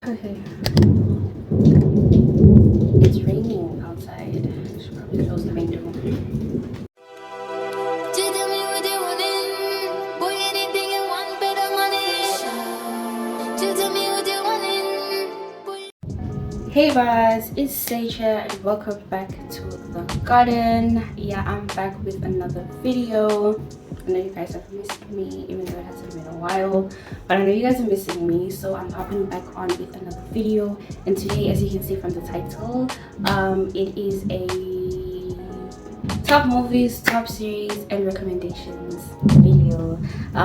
Okay. It's raining outside. I should probably close the window. Hey guys, it's Sage here and welcome back to the garden. Yeah, I'm back with another video. I know you guys have missed me, even though it hasn't been a while, but I know you guys are missing me, so I'm hopping back on with another video. And today, as you can see from the title, it is a top movies, top series, and recommendations video.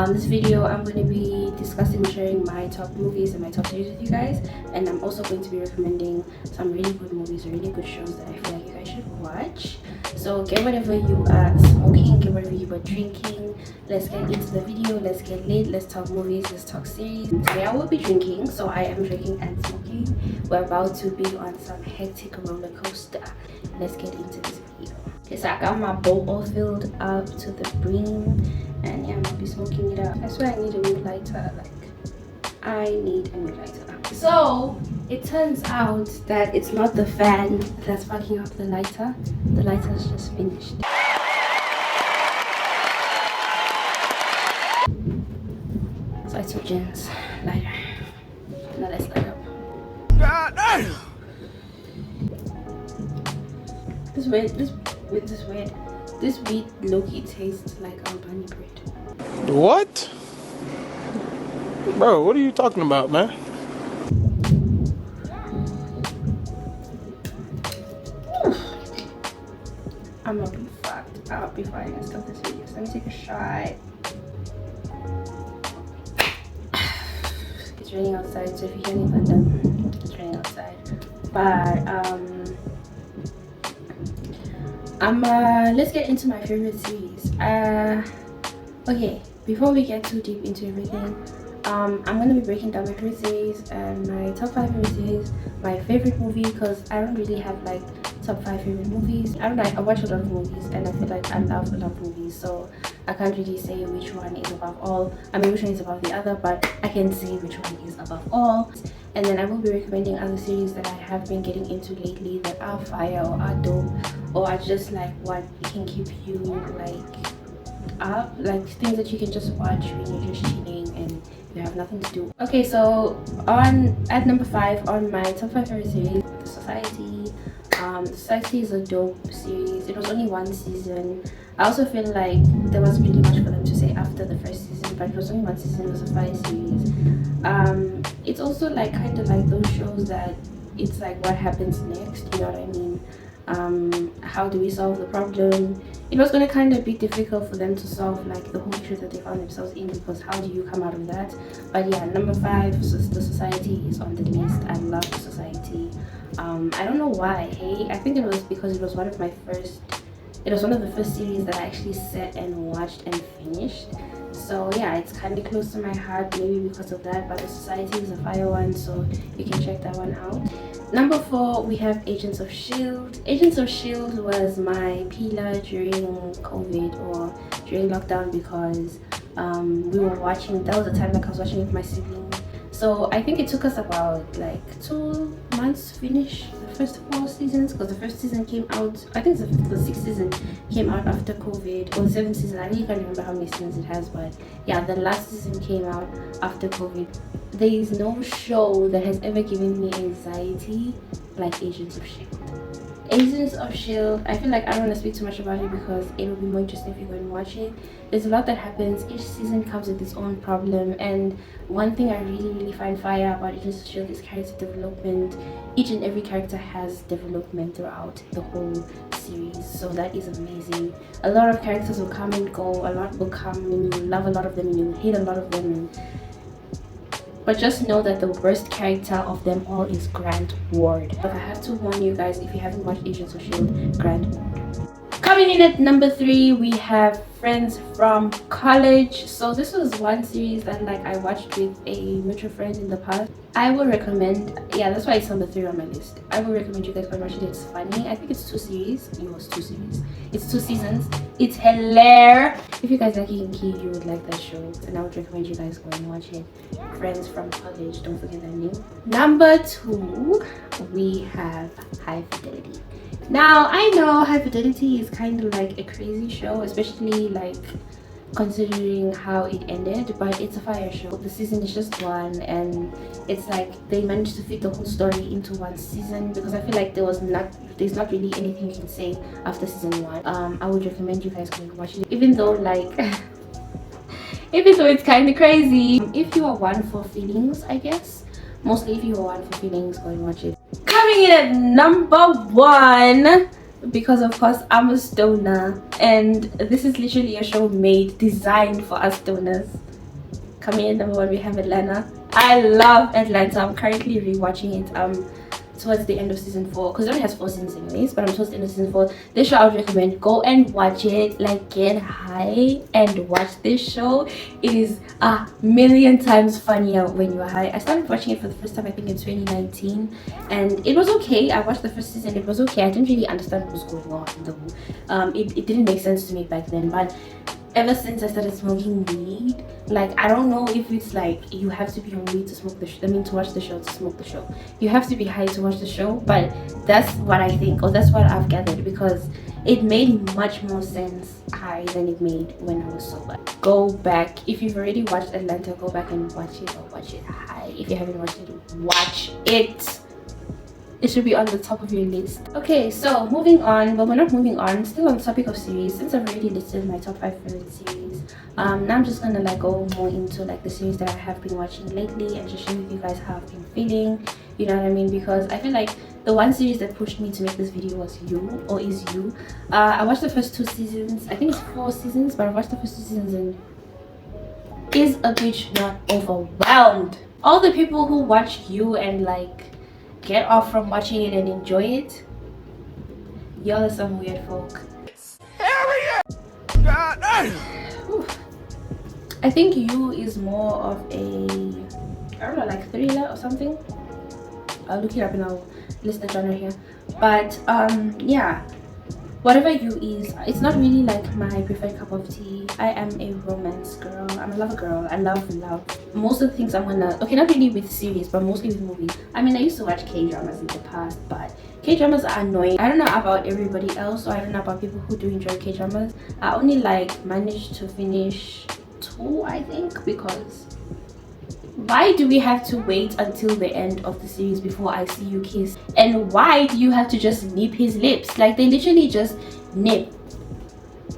This video I'm going to be discussing and sharing my top movies and my top series with you guys, and I'm also going to be recommending some really good movies or really good shows that I feel like you guys should watch. So get whatever you are smoking, get whatever you are drinking. Let's get into the video. Let's get lit. Let's talk movies. Let's talk series. Today I will be drinking, so I am drinking and smoking. We're about to be on some hectic roller coaster. Let's get into this video. Okay, so I got my bowl all filled up to the brim, and yeah, I'm gonna be smoking it up. I swear I need a new lighter. I need a new lighter. So it turns out that it's not the fan that's fucking up the lighter. The lighter is just finished. So I took Jen's lighter. Now let's light up. God damn! This weed low-key tastes like bunny bread. What? Bro, what are you talking about, man? I'm gonna be fucked up before I even start this video. So let me take a shot. It's raining outside, so if you hear any thunder, it's raining outside. But let's get into my favorite series. Okay, before we get too deep into everything, I'm gonna be breaking down my favorite series and my top 5 favorite series, my favorite movie, because I don't really have like top 5 favorite movies. I watch a lot of movies and I feel like I love a lot of movies, so I can't really say which one is above all. I mean, which one is above the other, but I can say which one is above all. And then I will be recommending other series that I have been getting into lately that are fire or are dope or are just like what can keep you like up, like things that you can just watch when you're just chilling and you have nothing to do. Okay, so at number 5 on my top 5 favorite series, The Society. The Society is a dope series. It was only 1 season. I also feel like there wasn't really much for them to say after the first season, but it was only 1 season. It was a 5 series. It's also like kind of like those shows that it's like what happens next, you know what I mean? How do we solve the problem? It was going to kind of be difficult for them to solve like the whole issue that they found themselves in, because how do you come out of that? But yeah, number 5, The Society is on the list. I love The Society. I don't know why. Hey, I think it was because it was one of the first series that I actually sat and watched and finished. So yeah, it's kind of close to my heart, maybe because of that. But The Society is a fire one, so you can check that one out. Number 4, we have Agents of S.H.I.E.L.D. Agents of S.H.I.E.L.D. was my pillar during COVID or during lockdown, because we were watching, that was the time like I was watching with my siblings. So I think it took us about like 2 months to finish the first 4 seasons, because the first season came out, I think the 6th season came out after COVID, or the 7th season. I really can't remember how many seasons it has, but yeah, the last season came out after COVID. There is no show that has ever given me anxiety like Agents of S.H.I.E.L.D. Agents of S.H.I.E.L.D. I feel like I don't want to speak too much about it because it will be more interesting if you go and watch it. There's a lot that happens. Each season comes with its own problem, and one thing I really find fire about Agents of S.H.I.E.L.D. is character development. Each and every character has development throughout the whole series, so that is amazing. A lot of characters will come and go. A lot will come and you love a lot of them and you hate a lot of them, but just know that the worst character of them all is Grant Ward. But I have to warn you guys, if you haven't watched Agents of S.H.I.E.L.D., Coming in at number 3, we have Friends from College. So this was one series that like I watched with a mutual friend in the past. I will recommend, yeah, that's why it's number 3 on my list. I will recommend you guys go watch it. It's funny. I think it's 2 series. It was 2 series. It's 2 seasons. It's hilarious. If you guys like Kinky, you would like that show, and I would recommend you guys go and watch it. Friends from College. Don't forget that name. Number 2, we have High Fidelity. Now I know High Fidelity is kind of like a crazy show, especially like considering how it ended, but it's a fire show. The season is just one, and it's like they managed to fit the whole story into one season, because I feel like there's not really anything you can say after season 1. I would recommend you guys go and watch it, even though like even though it's kind of crazy. If you are one for feelings, I guess mostly if you are one for feelings, go and watch it. Coming in at number 1, because of course I'm a stoner, and this is literally a show designed for us stoners. Coming in at number 1, we have Atlanta. I love Atlanta. I'm currently rewatching it towards the end of season 4, because it only has 4 seasons anyways, but I'm towards the end of season 4. This show I would recommend. Go and watch it. Like, get high and watch this show. It is a million times funnier when you're high. I started watching it for the first time I think in 2019, and it was okay. I watched the first season. It was okay. I didn't really understand what was going on though. It didn't make sense to me back then, but ever since I started smoking weed, like, I don't know if it's like you have to be on weed to smoke the to watch the show, to smoke the show. You have to be high to watch the show, but that's what I think, or that's what I've gathered, because it made much more sense high than it made when I was sober. Go back, if you've already watched Atlanta, go back and watch it, or watch it high. If you haven't watched it, watch it. It should be on the top of your list. Okay, so moving on, but we're not moving on, still on the topic of series. Since I've already listed my top 5 favorite series, now I'm just gonna like go more into like the series that I have been watching lately, and just share with you guys how I've been feeling, you know what I mean? Because I feel like the one series that pushed me to make this video was is You. I watched the first 2 seasons. I think it's 4 seasons, but I watched the first 2 seasons and is a bitch not overwhelmed. All the people who watch You and like get off from watching it and enjoy it, y'all are some weird folk. God, I think You is more of a, I don't know, like thriller or something. I'll look it up and I'll list the genre here. But yeah, whatever You is, it's not really like my preferred cup of tea. I am a romance girl. I'm a lover girl. I love love. Most of the things I'm gonna, okay, not really with series, but mostly with movies. I mean, I used to watch K-dramas in the past, but K-dramas are annoying. I don't know about everybody else, or I don't know about people who do enjoy K-dramas. I only like managed to finish 2, I think, because why do we have to wait until the end of the series before I see you kiss? And why do you have to just nip his lips? Like, they literally just nip.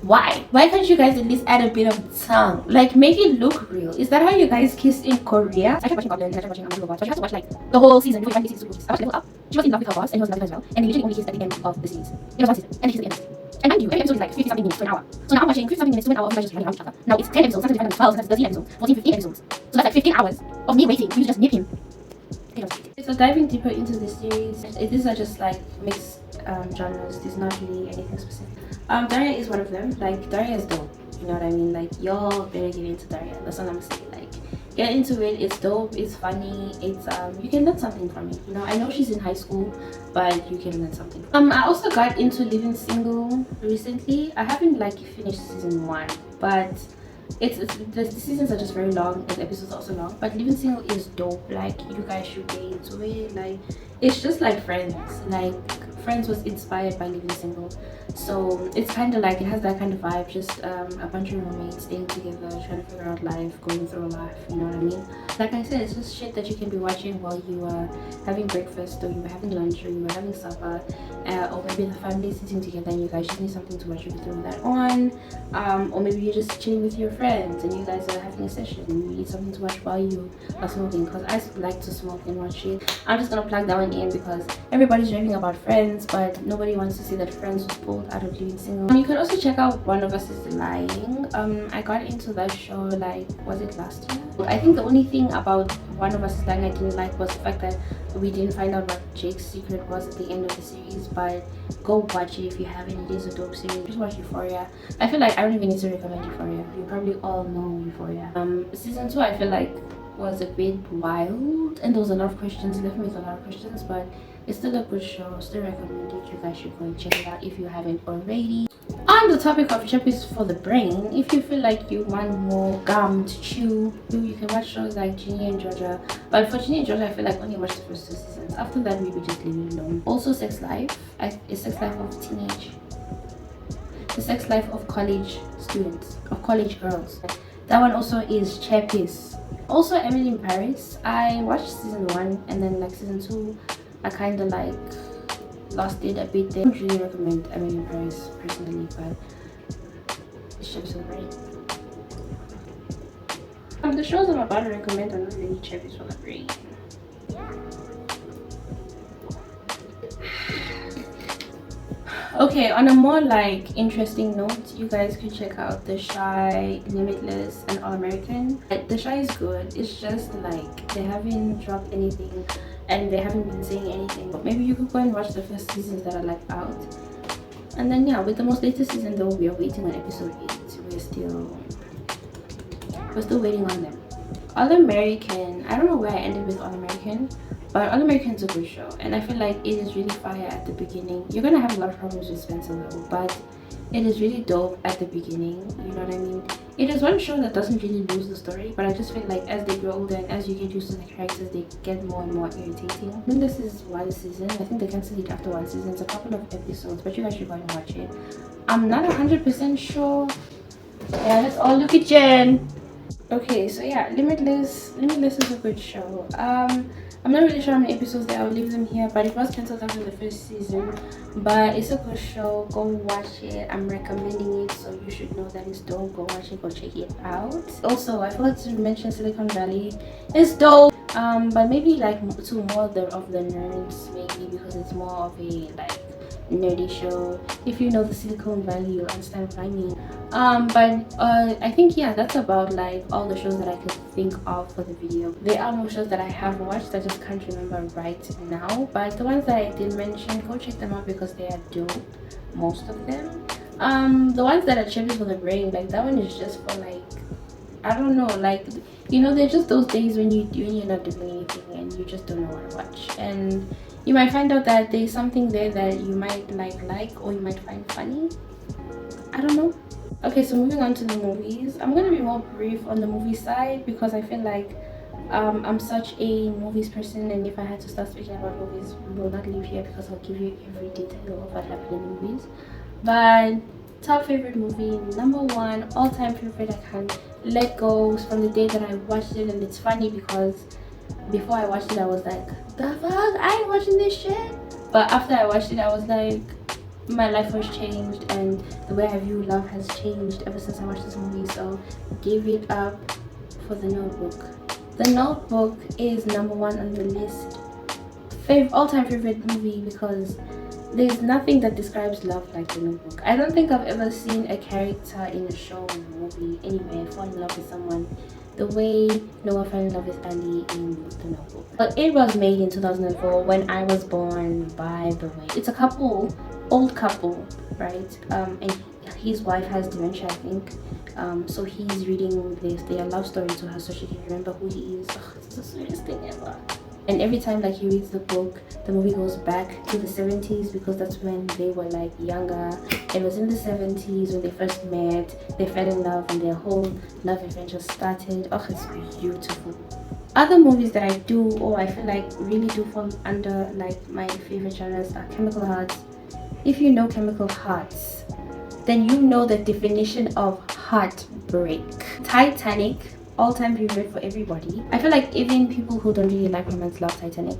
Why can't you guys at least add a bit of tongue? Like, make it look real. Is that how you guys kiss in Korea? I tried watching Goblin, I tried watching Level Up, but you have to watch like the whole season before you finally see the I watched Level Up. She was in love with her boss and he was in love with her as well, and they literally only kissed at the end of the series. It was one season, and they kissed at the end. And mind you, every episode is like 50 something minutes to an hour. So now I'm watching 50 something minutes to an hour of you guys just running around each other. Now it's 10 episodes, sometimes 12, sometimes 13 episodes, 14, 15 episodes. So that's like 15 hours of me waiting for you to just nip him. So diving deeper into the series, these are just like mixed genres. There's not really anything specific. Daria is one of them. Like, Daria is dope, you know what I mean? Like, y'all better get into Daria. That's what I'm saying. Like, get into it. It's dope, it's funny, it's you can learn something from it, you know. I know she's in high school, but you can learn something. I also got into Living Single recently. I haven't like finished season 1, but the seasons are just very long and the episodes are also long, but Living Single is dope. Like, you guys should get into it. Like, it's just like Friends. Like, Friends was inspired by Living Single, so it's kind of like, it has that kind of vibe. Just a bunch of roommates staying together, trying to figure out life, going through life, you know what I mean? Like I said, it's just shit that you can be watching while you are having breakfast, or you were having lunch, or you were having supper, or maybe the family is sitting together and you guys just need something to watch. You can throw that on, or maybe you're just chilling with your friends and you guys are having a session and you need something to watch while you are smoking, because I like to smoke and watch it. I'm just gonna plug that one in because everybody's raving about Friends, but nobody wants to see that Friends was pulled out of Living Single. You can also check out One of Us is Lying. I got into that show, like, was it last year? I think the only thing about One of Us is Lying I didn't like was the fact that we didn't find out what Jake's secret was at the end of the series. But go watch it if you haven't. It is a dope series. Just watch Euphoria. I feel like I don't even need to recommend Euphoria. You probably all know Euphoria. Season 2 I feel like was a bit wild, and there was a lot of questions. It left me with a lot of questions, but it's still a good show. Still recommend it. You guys should go and check it out if you haven't already. On the topic of chappies for the brain, if you feel like you want more gum to chew, you can watch shows like Ginny and Georgia. But for Ginny and Georgia, I feel like only watch the first 2 seasons. After that, maybe just leave it alone. Also, Sex Life. It's Sex Life of teenage. The Sex Life of college students, of college girls. That one also is chappies. Also, Emily in Paris. I watched season 1 and then like season 2, I kind of like lost it a bit there. I don't really recommend Emily in Paris personally, but it's just so great. The shows I'm about to recommend are not really chappies for the brain. Okay, on a more like interesting note, you guys could check out The Shy, Limitless, and All American. The Shy is good. It's just like they haven't dropped anything and they haven't been saying anything. But maybe you could go and watch the first seasons that are like out. And then yeah, with the most latest season though, we are waiting on episode 8. We're still waiting on them. All American, I don't know where I ended with All American, but All American's a good show, and I feel like it is really fire at the beginning. You're gonna have a lot of problems with Spencer though, but it is really dope at the beginning, you know what I mean? It is one show that doesn't really lose the story, but I just feel like as they grow older and as you get used to the characters, they get more and more irritating. I think this is 1 season. I think they canceled it after 1 season. It's a couple of episodes, but you guys should go and watch it. I'm not 100% sure. Yeah, let's all look at Jen. Okay, so yeah, Limitless is a good show. I'm not really sure how many episodes there. I'll leave them here, but it was cancelled after the first season. But it's a good show. Go watch it. I'm recommending it, so you should know that it's dope. Go watch it. Go check it out. Also, I forgot to mention Silicon Valley. It's dope. But maybe like to more of the nerds, maybe, because it's more of a like nerdy show. If you know the Silicon Valley, you'll understand what I mean. I think yeah, that's about like all the shows that I could think of for the video. There are more shows that I have watched, I just can't remember right now, but the ones that I did mention, go check them out because they are dope, most of them. The ones that are chappies for the brain, like that one is just for like, I don't know, like, you know, they're just those days when you're not doing anything and you just don't know what to watch, and you might find out that there's something there that you might like or you might find funny. I don't know. Okay, so moving on to the movies. I'm gonna be more brief on the movie side because I feel like I'm such a movies person, and if I had to start speaking about movies, we will not leave here because I'll give you every detail of what happened in the movies. But top favorite movie, number 1 all-time favorite, I can't let go from the day that I watched it. And it's funny because before I watched it I was like, the fuck, I ain't watching this shit. But after I watched it I was like, my life has changed and the way I view love has changed ever since I watched this movie. So give it up for The Notebook. The Notebook is number 1 on the list. All-time favorite movie because there's nothing that describes love like The Notebook. I don't think I've ever seen a character in a show or movie anywhere fall in love with someone the way Noah fell in love with Andy in The Notebook. But it was made in 2004 when I was born, by the way. It's a couple, old couple, right? And his wife has dementia, I think. So he's reading their love story to her so she can remember who he is. Ugh, it's the sweetest thing ever. And every time like he reads the book, the movie goes back to the 70s because that's when they were like younger. It was in the 70s when they first met, they fell in love and their whole love adventure started. Oh, it's beautiful. Other movies that I do, or I feel like really do fall under like my favorite genres are Chemical Hearts. If you know Chemical Hearts, then you know the definition of heartbreak. Titanic, all-time favorite for everybody. I feel like even people who don't really like romance love Titanic.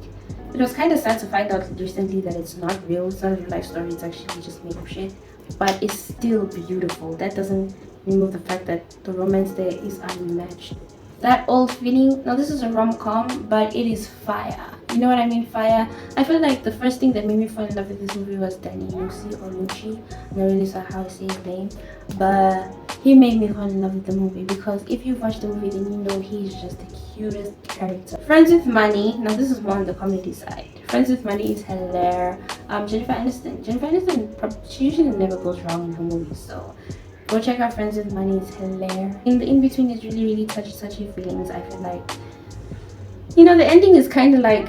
It was kind of sad to find out recently that it's not real. It's not a real life story. It's actually just made up shit. But it's still beautiful. That doesn't remove the fact that the romance there is unmatched. That old feeling. Now this is a rom-com, but it is fire. You know what I mean? Fire. I feel like the first thing that made me fall in love with this movie was Danny Nucci or Nucci. I'm not really sure how I say his name, but he made me fall in love with the movie, because if you've watched the movie, then you know he's just the cutest character. Friends with Money, now this is more on the comedy side. Friends with Money is hilarious. Jennifer Aniston, she usually never goes wrong in her movies, so go check out Friends with Money. It's hilarious. In the in-between is really touchy feelings. I feel like, you know, the ending is kind of like,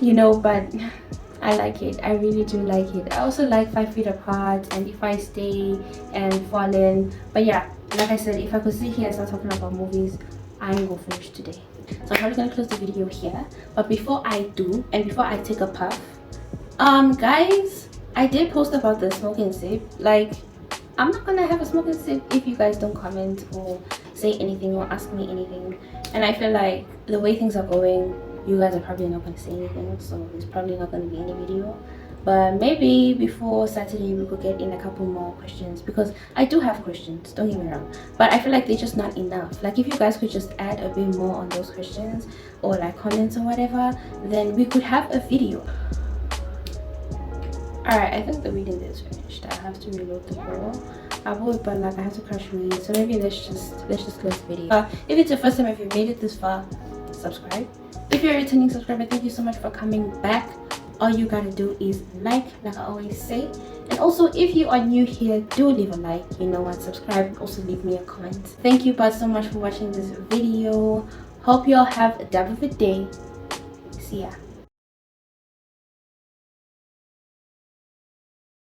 you know, but I like it. I really do like it. I also like 5 Feet Apart and If I Stay and Fallen. But yeah, like I said, if I could sit here and start talking about movies, I ain't gonna finish today. So I'm probably gonna close the video here. But before I do, and before I take a puff, guys, I did post about the smoke and sip. Like, I'm not gonna have a smoke and sip if you guys don't comment or say anything or ask me anything. And I feel like the way things are going, you guys are probably not going to say anything, so there's probably not going to be any video. But maybe before Saturday we could get in a couple more questions, because I do have questions, don't get me wrong, but I feel like they're just not enough. Like, if you guys could just add a bit more on those questions, or like comments or whatever, then we could have a video. Alright, I think the reading is finished. I have to reload the bowl. I will, but like I have to crash read, so maybe let's just close the video. If it's your first time, if you made it this far, subscribe. If you're a returning subscriber, thank you so much for coming back. All you gotta do is like I always say. And also, if you are new here, do leave a like, you know what, subscribe, and also leave me a comment. Thank you guys so much for watching this video. Hope you all have a dab of a day. See ya.